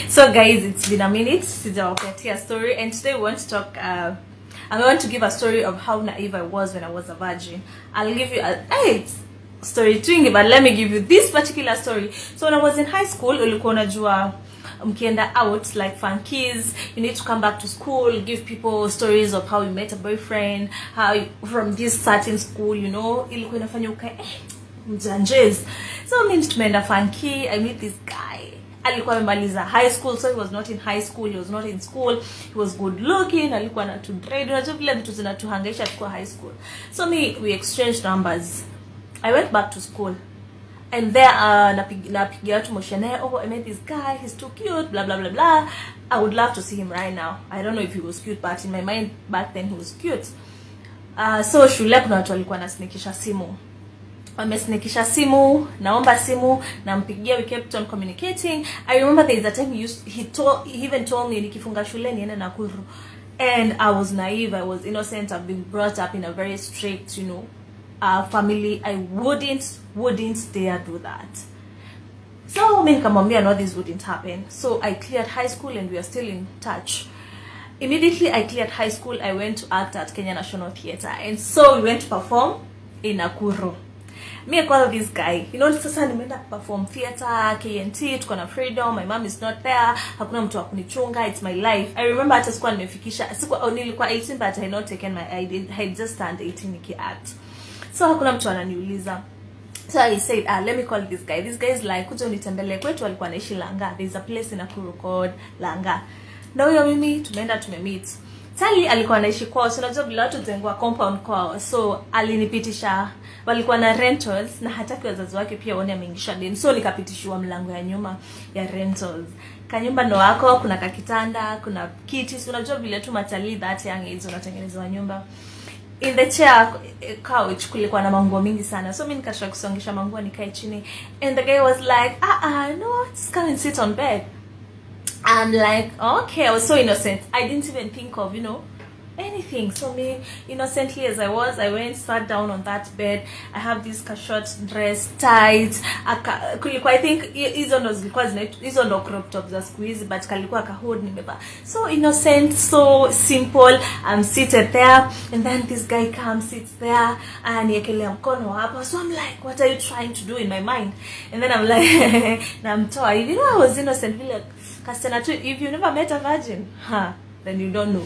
So guys, it's been a minute since I was a story, and today we want to talk I want to give a story of how naive I was when I was a virgin. I'll give you a story twingi, but let me give you this particular story. So when I was in high school, ulikuwa unajua mkienda out like funkies, you need to come back to school, give people stories of how you met a boyfriend, how you, from this certain school, you know, ilikuwa inafanya ukae mjanjez. So mimi tumeenda funky, I meet this guy. Alikuwa amemaliza high school, so he was not in high school, he was not in school, he was good looking, alikuwa na to trade, unajua vile vitu zinatuhangaisha tukua high school. So we exchanged numbers. I went back to school, and there napigia watu moshene, oh, I met this guy, he's too cute, blah blah blah blah. I would love to see him right now. I don't know if he was cute, but in my mind back then he was cute. So shule kuna watu walikuwa nasnikisha simu. Wamesnikisha simu, naomba simu, nampigia, we kept on communicating. I remember there is a time he even told me nikifunga shule niende Nakuru. And I was naive, I was innocent, I've been brought up in a very strict, you know, family. I wouldn't dare do that. So me nikamwambia no, this wouldn't happen. So I cleared high school and we are still in touch. Immediately I cleared high school, I went to act at Kenya National Theatre, and so we went to perform in Nakuru. Me I call this guy, you know, sasa nimeenda perform theater, KNT, tuko na freedom, my mom is not there, hakuna mtu wa kunichunga, it's my life. I remember hata sikuwa nimefikisha, nilikuwa 18 but I had not taken my ID, I had just turned 18 niki-act. So hakuna mtu ananiuliza. So I said, let me call this guy. This guy is like, kuja unitembele kwetu, alikuwa anaishi Langa. There's a place in Nakuru called Langa. Na huyo mimi tumeenda tumemeet. Tali alikuwa anaishi kwao, so unajua bila watu zengua compound kwao. So alinipitisha, walikuwa na rentals na hataki wazazi wake pia waone ameingisha deni. So nikapitishiwa mlango ya nyuma ya rentals. Kanyumba ndo wako, kuna kakitanda, kuna kiti. So unajua bila tu matalii that young age unatengenezwa nyumba. In the chair couch kulikuwa na manguo mingi sana. So mimi nikataka kusongesha manguo nikae chini. And the guy was like, no, just come and sit on bed. I'm like, okay. I was so innocent. I didn't even think of, you know, anything. So me, innocently as I was, I went, sat down on that bed. I have this short dress, tight. I think hizo ndo crop tops za squeeze, but kalikuwa kahood nimeba. So innocent, so simple. I'm seated there, and then this guy comes, sits there, and yekelea mkono hapa. So I'm like, what are you trying to do in my mind? And then I'm like, namtoa. You know, I was innocent. If you never met a virgin, then you don't know.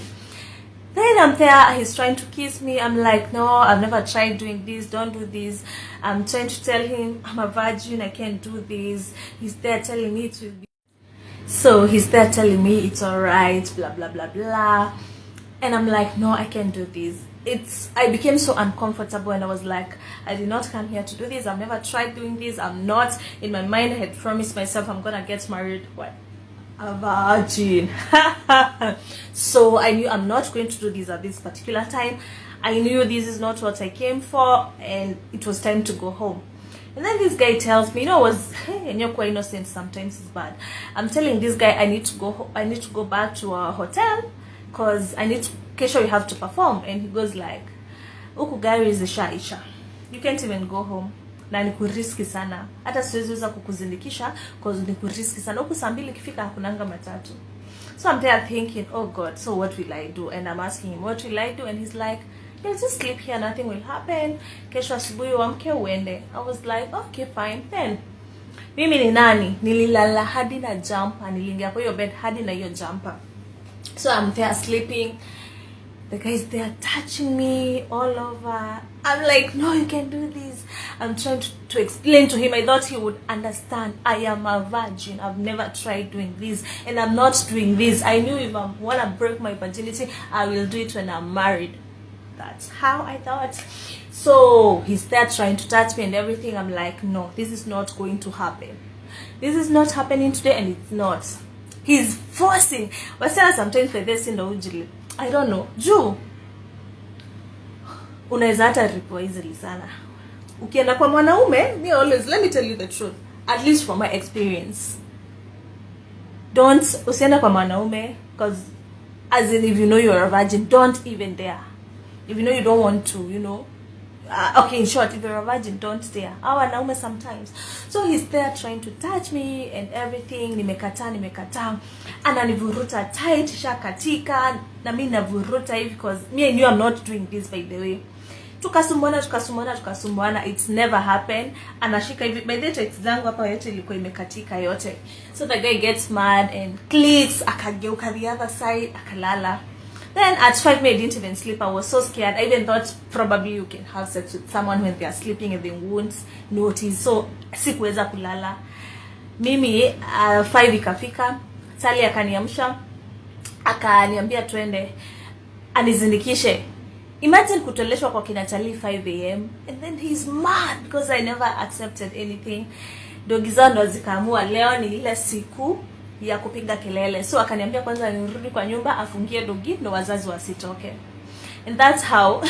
Then I'm there, he's trying to kiss me. I'm like, no, I've never tried doing this, don't do this. I'm trying to tell him I'm a virgin, I can't do this. He's there telling me it will be. So he's there telling me it's alright, blah blah blah blah. And I'm like, no, I can't do this. I became so uncomfortable, and I was like, I did not come here to do this. I've never tried doing this. I'm not, in my mind I had promised myself I'm gonna get married. What? A virgin. So I knew I'm not going to do this at this particular time. I knew this is not what I came for, and it was time to go home. And then this guy tells me, you know, and you're quite innocent, sometimes it's bad. I'm telling this guy I need to go back to a hotel because kesho we have to perform. And he goes like, uku gari is isha, you can't even go home. Na ni kuriski sana. Hata siweza kukuzindikisha because ni kuriski sana. Huko saa 2 ikifika hakunanga matatu. So I'm there thinking, oh God, so what will I do? And I'm asking him, what will I do? And he's like, you'll just sleep here, nothing will happen. Kesho asubuhi uamke uende. I was like, okay, fine. Then mimi ni nani? Nililala hadi na jumper. Nilingia kwa hiyo bed hadi na hiyo jumper. So I'm there sleeping. The guy's there touching me all over. I'm like, no, you can't do this. I'm trying to explain to him. I thought he would understand. I am a virgin. I've never tried doing this. And I'm not doing this. I knew if I want to break my virginity, I will do it when I'm married. That's how I thought. So he's there trying to touch me and everything. I'm like, no, this is not going to happen. This is not happening today, and it's not. He's forcing. But sometimes for this in the ujili. I don't know. Juu unaweza hata ripo easily sana. Ukienda kwa mwanaume, me always, let me tell you the truth, at least from my experience. Usienda kwa mwanaume because as in if you know you're a virgin, don't even dare. If you know you don't want to, you know, okay, in short, if you're a virgin, don't dare. Wanaume sometimes. So he's there trying to touch me and everything. Nimekataa. Ananivuruta tight, shakatika. Na mimi navuruta hivi because me and you are not doing this, by the way. Tukasumbuana. It's never happened. Anashika hivi. By the text zangu hapa yote ilikuwa imekatika yote. So the guy gets mad and clicks. Akageuka the other side. Akalala. Then at 5 I didn't even sleep. I was so scared. I even thought probably you can have sex with someone when they are sleeping and they won't notice. So sikuweza kulala. Mimi 5 ikafika. Sally akaniamsha. Akaniambia twende anizindikishe. Imagine kutoleshwa kwa kina Charlie 5 AM and then he's mad because I never accepted anything. Dogi zangu zikaamua leo ni ile siku ya kupiga kelele. So akaniambia kwanza nirudi kwa nyumba afungie dogi ndo wazazi wasitoke. And that's how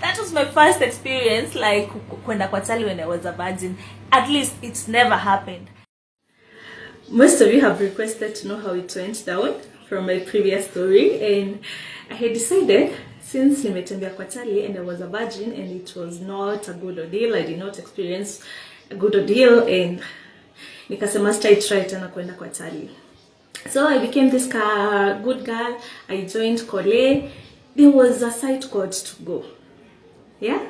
that was my first experience like kwenda kwa Charlie when I was a virgin. At least it's never happened. Most of you have requested to know how it went down from my previous story, and I had decided since nimetembea kwa Charlie and I was a virgin and it was not a good ordeal, I did not experience a good ordeal, and nikasema try tena kwenda kwa Charlie. So I became this good girl. I joined Kole. There was a site called To Go. Yeah?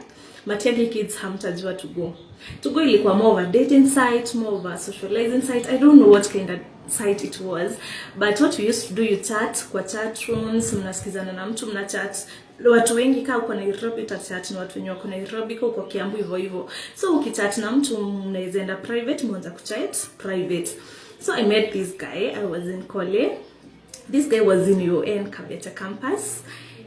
Matiang'i kids hamtajua To Go. To Go ilikuwa more of a dating site, more of a socializing site. I don't know what kind of site it was, but what we used to do, you chat kwa chat rooms, mnasikizana na mtu mna chat. Watu wengi kaa uko Nairobi utachat na watu wenye wako Nairobi kaa uko Kiambu hivyo. So ukichat na mtu mnaweza enda private, mwanza kuchat private. So I met this guy. I was in Kole. This guy was in UN Kabete campus.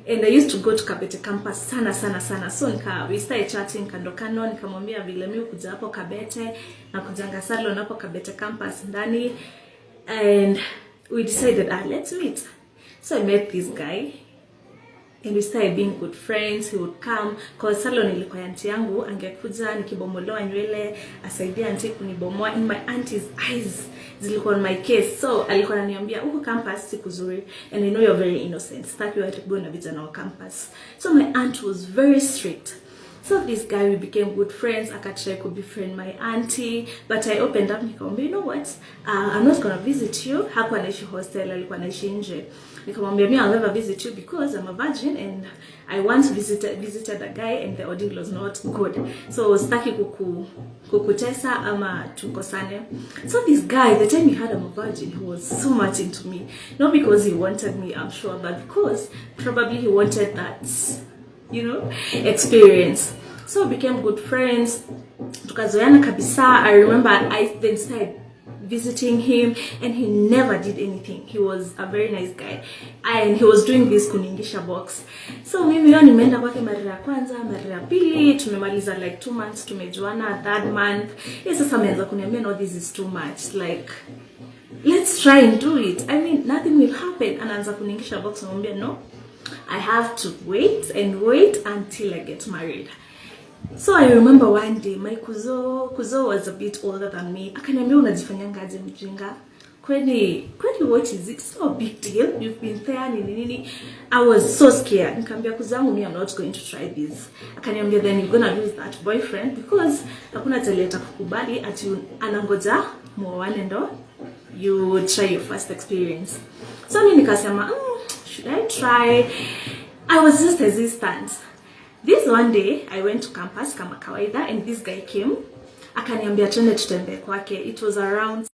And I used to go to Kabete campus sana. So we started chatting kando, nikamwambia vile mimi kuja hapo Kabete na kujanga salon hapo Kabete campus ndani, and we decided let's meet. So I met this guy and we started being good friends. He would come cause salon ilikuwa ya auntie yangu, angekuja nikibomolewa nywele asaidia auntie kunibomoa. In my auntie's eyes zilikuwa on my case. So alikuwa ananiambia huko campus siku zuri and I know you're very innocent, staki wewe go na vijana wa campus. So my aunt was very strict. So this guy, we became good friends. Akatry to befriend my auntie, but I opened up nikamwambia, you know what, I'm not gonna visit you. Hapo anaishi hostel, alikuwa anaishi nje. Nikamwambia I'll never visit you because I'm a virgin and I once visited a guy and the ordeal was not good. So sitaki kukutesa ama tukosane. So this guy, the time he heard I'm a virgin, he was so much into me. Not because he wanted me, I'm sure, but because probably he wanted that, experience. So we became good friends. Tukazoeana kabisa. I remember I then started visiting him and he never did anything. He was a very nice guy and he was doing this kuningisha box. So mimi yo nimeenda kwake mara ya kwanza, mara ya pili, tumemaliza like 2 months, tumejuana. Third month sasa ameanza kuniambia no, this is too much, like let's try and do it. I mean nothing will happen. Anaanza kuningisha box, namwambia no, I have to wait until I get married. So I remember one day my kuzo was a bit older than me. Akaniambia unajifanyanga aje mjinga? Kwani what is it? It's not a big deal. You've been there nini. I was so scared. Nikamwambia kuzangu me, I'm not going to try this. Akaniambia then you're going to lose that boyfriend because hakuna taleta kukubali ati anangoja muoane ndo you try your first experience. So mimi nikasema should I try? I was just hesitant. This one day, I went to campus kama kawaida and this guy came. Akaniambia twende tutembee kwake. It was around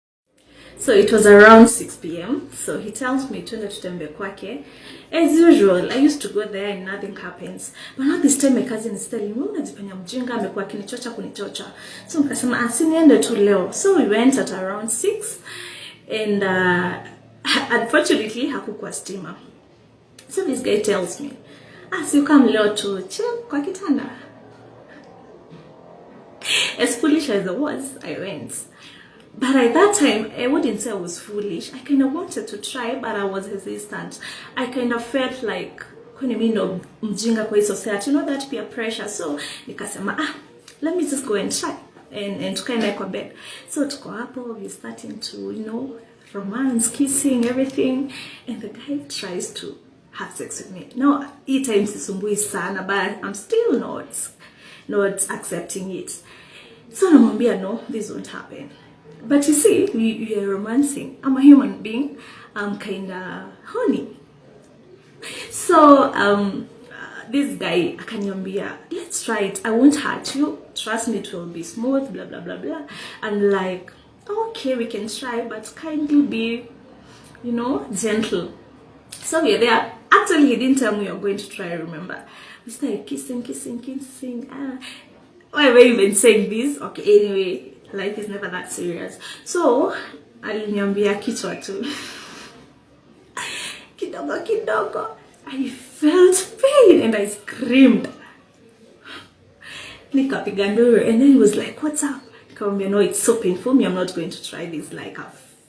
6 p.m. So he tells me twende tutembee kwake. As usual, I used to go there and nothing happens. But now this time my cousin is telling me, unajifanya mjinga, amekuwa kunichocha. So nikasema niende tu leo. So we went at around 6 and unfortunately hakukuwa stima. So this guy tells me, so you come leo to chill kwa kitanda. As foolish as I was, I went. But at that time, I wouldn't say I was foolish. I kind of wanted to try, but I was hesitant. I kind of felt like, kwenye mimi ndo mjinga kwa society, that peer pressure. So nikasema, let me just go and try. And tukae naye kwa bed. So tuko hapo, we're starting to, romance, kissing, everything. And the guy tries to have sex with me. Now, each time sisumbui sana, but I'm still not accepting it. So namwambia, no, this won't happen. But you see, we are romancing. I'm a human being. I'm kinda horny. So this guy akaniambia, let's try it. I won't hurt you. Trust me, it will be smooth. Blah blah blah blah. I'm like, okay, we can try, but kindly be, gentle. So we're there. Actually, he didn't tell me you're going to try. Remember, we started kissing. Why am I even saying this? Okay, anyway, life is never that serious. So aliniambia kichwa tu. Kidogo. I felt pain and I screamed. Nikapiga nduru, and then he was like, what's up? No, it's so painful. Me, I'm not going to try this. Like, I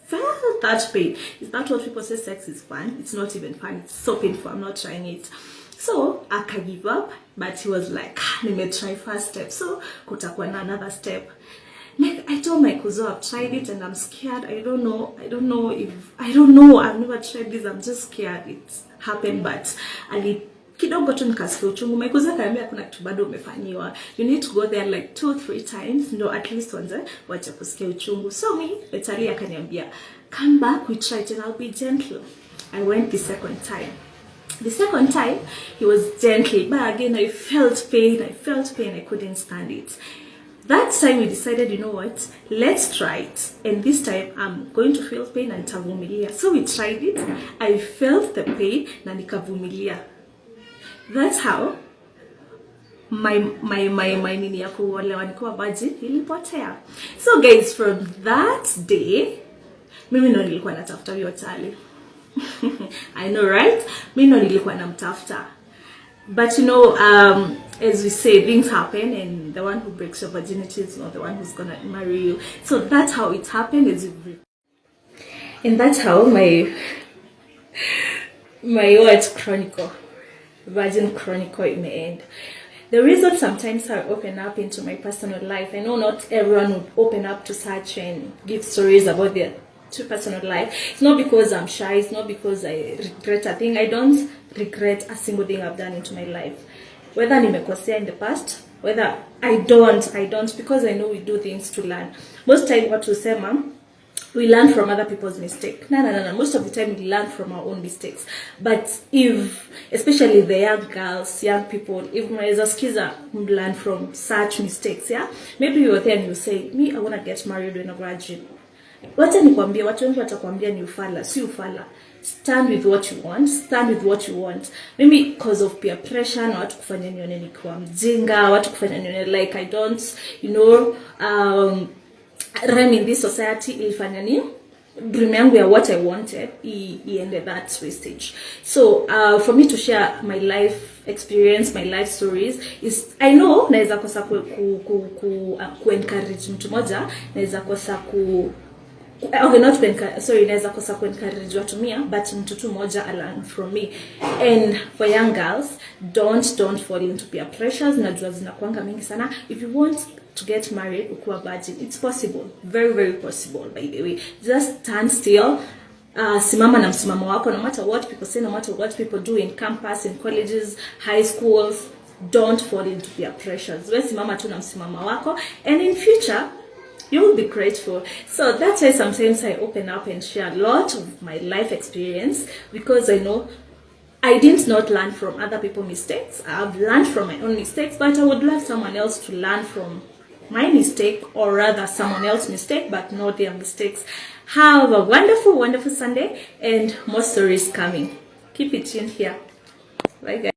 felt that pain. Is that what people say sex is fun? It's not even fun. It's so painful. I'm not trying it. So I can give up, but he was like, let me try first step. So kutakuwa na another step. I told my cousin I've tried it and I'm scared. I don't know. I've never tried this. I'm just scared it happened, but kidogo tu nikasikia uchungu. My cousin akaniambia kuna kitu bado umefanyiwa. You need to go there like 2-3 times. No, at least once wacha kusikia uchungu. So me, Betali akaniambia, come back, we try it and I'll be gentle. I went the second time. The second time, he was gentle, but again, I felt pain. I couldn't stand it. That time we decided, you know what, let's try it. And this time, I'm going to feel pain and nitavumilia. So we tried it. I felt the pain na nikavumilia. That's how my nini ya kuolewa nikuwa virgin ilipotea. So guys, from that day, mimi ndo nilikuwa natafuta huyo chali. I know, right? Mimi ndo nilikuwa namtafuta. But as we say, things happen, and the one who breaks your virginity is not the one who's gonna marry you. So that's how it happened. And that's how my virgin chronicle in the end. The reason sometimes I open up into my personal life, I know not everyone would open up to such and give stories about their personal life. It's not because I'm shy. It's not because I regret a thing. I don't regret a single thing I've done into my life. Whether nimekosea in the past, whether I don't, because I know we do things to learn. Most time what we say, we learn from other people's mistakes. No. Most of the time we learn from our own mistakes. But especially the young girls, young people, if mnaweza sikiza learn from such mistakes, yeah? Maybe you're there and you say, me, I want to get married when I'm a virgin. Wacha nikwambie, watu wengi watakwambia ni ufala, si ufala. Stand with what you want. Maybe because of peer pressure, na watu kufanya nione nikiwa mjinga, watu kufanya nione like I don't, run in this society, ilifanya ni dream yangu ya what I wanted ended that wastage. So for me to share my life experience, my life stories is, I know naweza kosa ku encourage mtu moja, naweza kosa naweza kosa ku encourage watu mia, but mtu tu moja learn from me. And for young girls, don't fall into peer pressures. Najua zinakuanga mingi sana. If you want to get married ukuwa virgin, it's possible, very very possible. By the way, just stand still, simama na msimamo wako, no matter what people say, no matter what people do in campus, in colleges, high schools. Don't fall into peer pressures. Wewe simama tu na msimamo wako, and in future you will be grateful. So that's why sometimes I open up and share a lot of my life experience, because I know I did not learn from other people's mistakes. I've learned from my own mistakes, but I would love someone else to learn from my mistake, or rather someone else's mistake, but not their mistakes. Have a wonderful, wonderful Sunday, and more stories coming. Keep it tuned here. Bye guys.